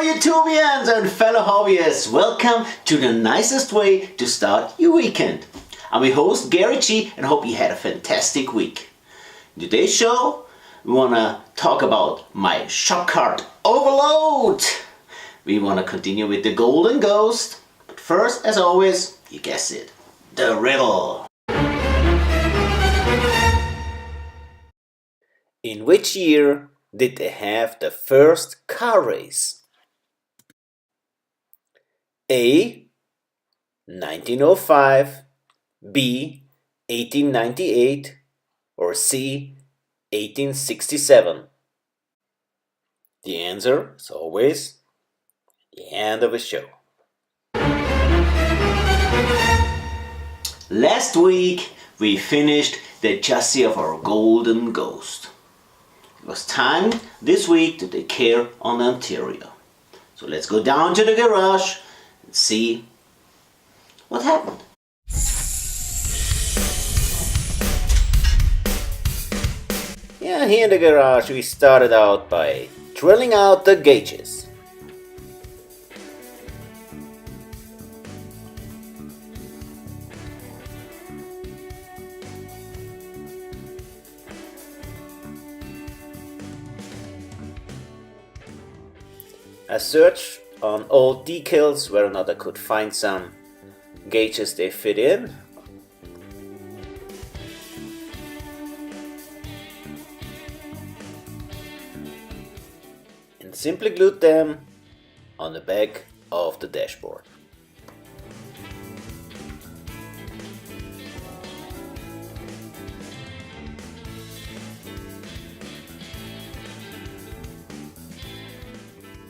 YouTubians and fellow hobbyists, welcome to the nicest way to start your weekend. I'm your host Gary G and hope you had a fantastic week. In today's show, we want to talk about my shop cart overload. We want to continue with the golden ghost, but first, as always, you guess it, the riddle. In which year did they have the first car race? A. 1905, B. 1898, or C. 1867? The answer, as always, at the end of the show. Last week we finished the chassis of our golden ghost. It was time this week to take care on the interior. So let's go down to the garage and see what happened. Yeah, here in the garage we started out by drilling out the gauges. I searched on old decals whether or not I could find some gauges they fit in. And simply glued them on the back of the dashboard.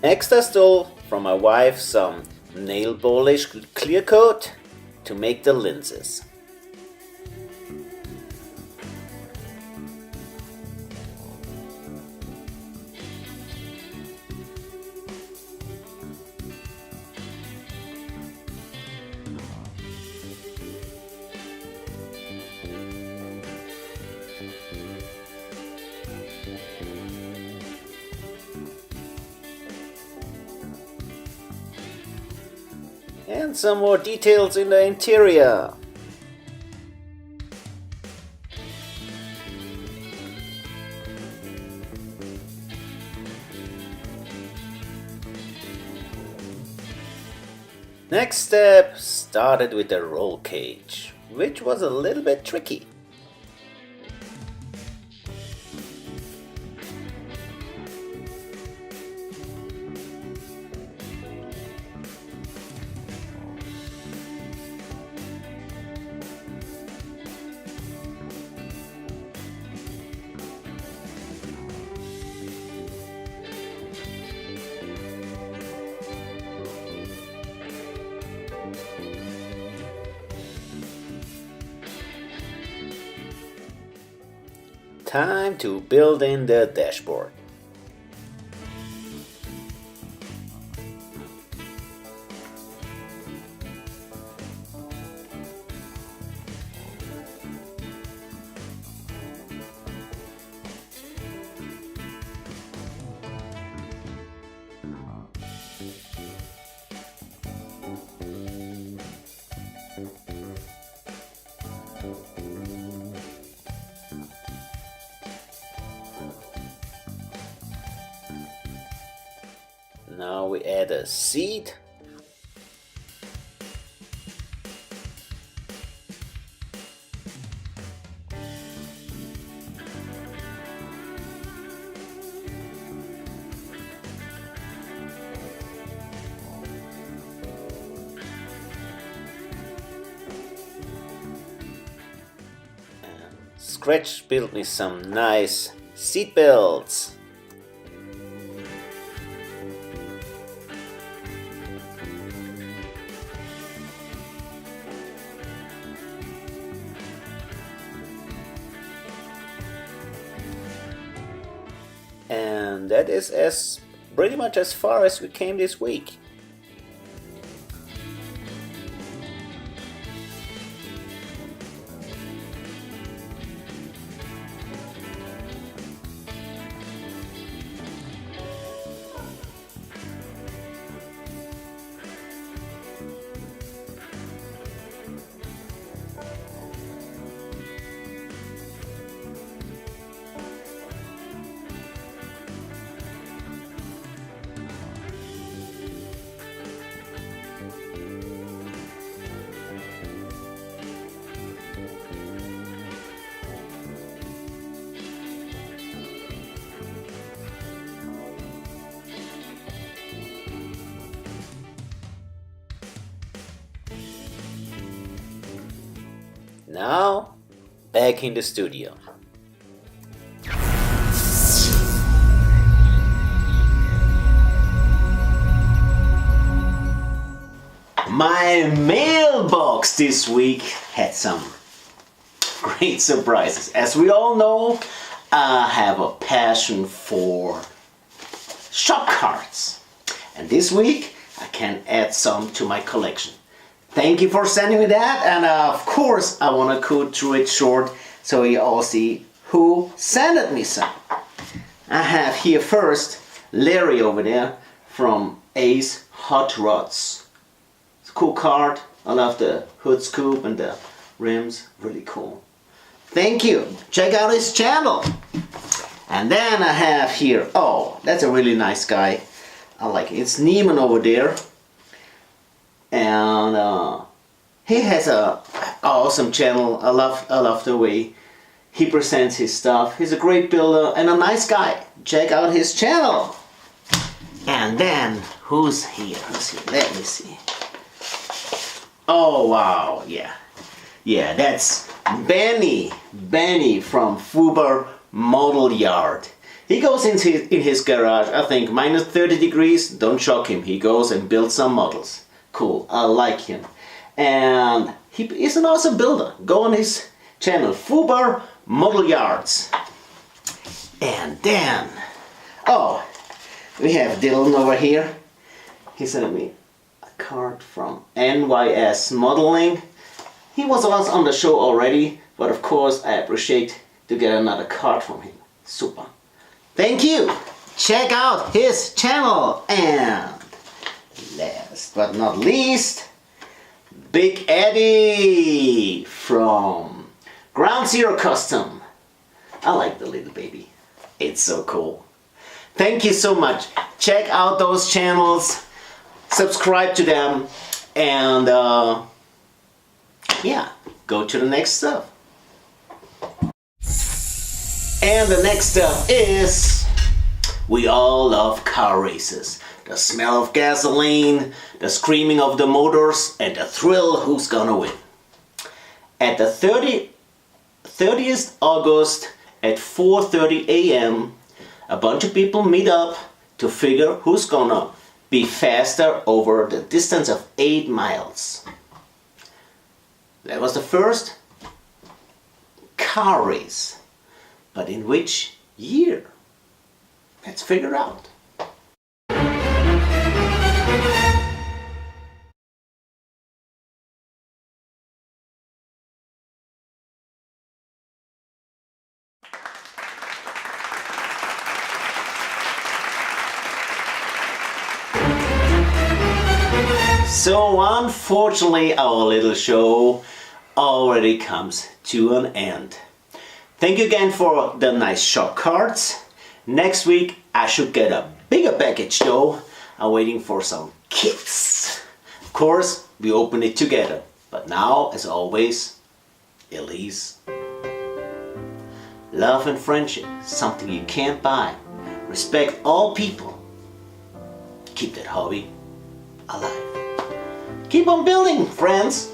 Next I stole from my wife some nail polish clear coat to make the lenses. And some more details in the interior. Next step started with the roll cage, which was a little bit tricky. Time to build in the dashboard. Now we add a seat. And Scratch built me some nice seat belts. And that is pretty much as far as we came this week. Now, back in the studio. My mailbox this week had some great surprises. As we all know, I have a passion for shop cards. And this week, I can add some to my collection. Thank you for sending me that, and of course I want to go through it short so you all see who sent me some. I have here first Larry over there from Ace Hot Rods. It's a cool card. I love the hood scoop and the rims, really cool. Thank you. Check out his channel. And then I have here, oh, that's a really nice guy. I like it. It's Neiman over there. And he has a awesome channel. I love the way he presents his stuff. He's a great builder and a nice guy. Check out his channel. And then who's here? Let me see. Oh wow, yeah, that's Benny from Fuber Model Yard. He goes in his garage, I think minus 30 degrees. Don't shock him. He goes and builds some models. Cool, I like him. And he is an awesome builder. Go on his channel, Fuber Model Yards. And then, oh, we have Dylan over here. He sent me a card from NYS Modeling. He was once on the show already, but of course I appreciate to get another card from him. Super. Thank you. Check out his channel. And last but not least, Big Eddie from Ground Zero Custom. I like the little baby. It's so cool. Thank you so much. Check out those channels. Subscribe to them. And yeah, go to the next stuff. And the next stuff is, we all love car races. The smell of gasoline, the screaming of the motors, and the thrill who's gonna win. At the 30th August at 4:30 a.m., a bunch of people meet up to figure who's gonna be faster over the distance of 8 miles. That was the first car race. But in which year? Let's figure out. So unfortunately our little show already comes to an end. Thank you again for the nice shop cards. Next week I should get a bigger package though. I'm waiting for some kits. Of course we open it together. But now, as always, Elise. Love and friendship, something you can't buy. Respect all people. Keep that hobby alive. Keep on building, friends.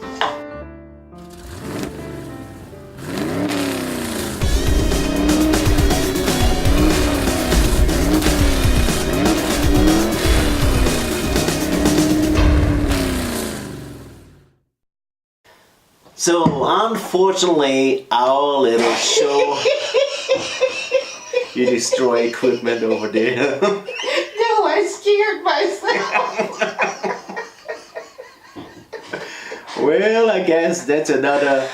So unfortunately our little show you destroy equipment over there. No, I scared myself. Well, I guess that's another